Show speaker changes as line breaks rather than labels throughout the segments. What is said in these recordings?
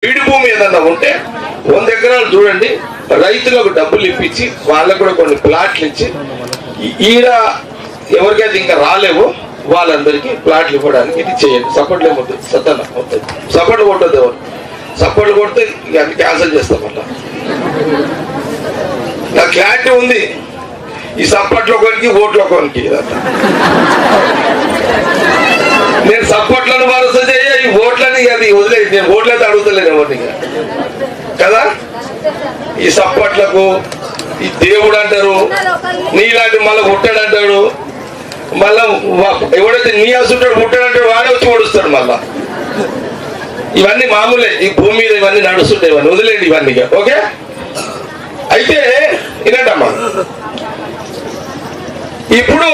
బీడు భూమి ఏదన్నా ఉంటే 100 ఎకరాలు చూడండి, రైతులకు డబ్బులు ఇప్పించి వాళ్ళకు కూడా కొన్ని ప్లాట్లు ఇచ్చి ఈడ ఎవరికైతే ఇంకా రాలేవో వాళ్ళందరికీ ప్లాట్లు ఇవ్వడానికి ఇది చేయండి. సపోర్ట్ లేకపోతుంది సత్తన్న అవుతుంది, సపోర్ట్ కొట్టదు ఎవరు, సపోర్ట్ కొడితే అది క్యాన్సిల్ చేస్తామట. నాకు క్లారిటీ ఉంది, ఈ సపోర్ట్లో కొనికి ఓట్లో కొనికి నేను సపోర్ట్లను భరోసా చేయ, ఈ ఓట్లని అది వదిలేదు. నేను ఓట్లయితే అడుగుతలేను ఎవరిని కదా. ఈ సపోర్ట్లకు ఈ దేవుడు అంటారు, నీలాంటి మళ్ళీ పుట్టాడు అంటాడు, మళ్ళా ఎవడైతే నీ అసుంటాడు పుట్టాడు అంటాడు వాడే వచ్చి ఓడుస్తాడు మళ్ళా. ఇవన్నీ మామూలే, ఈ భూమి మీద ఇవన్నీ నడుస్తుంటాయి, ఇవన్నీ వదిలేండి ఇవన్నీ. ఓకే, అయితే వినంటమ్మా, ఇప్పుడు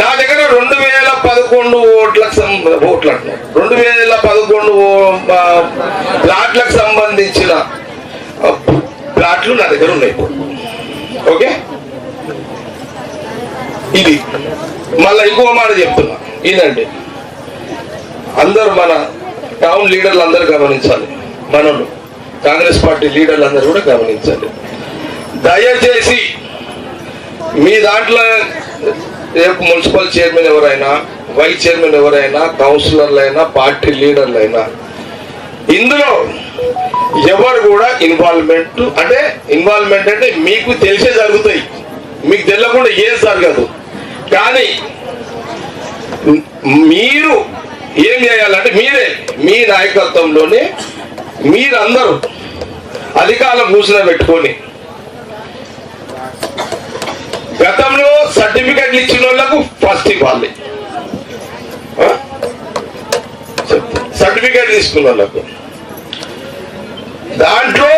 నా దగ్గర 2011 ఓట్లు అంటున్నాయి, 2011 ప్లాట్లకు సంబంధించిన ప్లాట్లు నా దగ్గర ఉన్నాయి. ఓకే, ఇది మళ్ళీ ఇంకో మాట చెప్తున్నా, ఏంటంటే అందరూ మన టౌన్ లీడర్లు అందరూ గమనించాలి, మనలు కాంగ్రెస్ పార్టీ లీడర్లు అందరూ కూడా గమనించాలి. దయచేసి మీ దాంట్లో రేపు మున్సిపల్ చైర్మన్ ఎవరైనా, వైస్ చైర్మన్ ఎవరైనా, కౌన్సిలర్లు అయినా, పార్టీ లీడర్లు అయినా, ఇందులో ఎవరు కూడా ఇన్వాల్వ్మెంట్ అంటే మీకు తెలిసే జరుగుతాయి, మీకు తెలియకుండా ఏం జరగదు. కానీ మీరు ఏం చేయాలంటే మీరే మీ నాయకత్వంలోనే మీరందరూ అధికారం కూర్చుని పెట్టుకొని, గతంలో సర్టిఫికెట్లు ఇచ్చిన వాళ్ళకు ఫస్ట్ ఇవ్వాలి, సర్టిఫికెట్ తీసుకున్న వాళ్ళకు దాంట్లో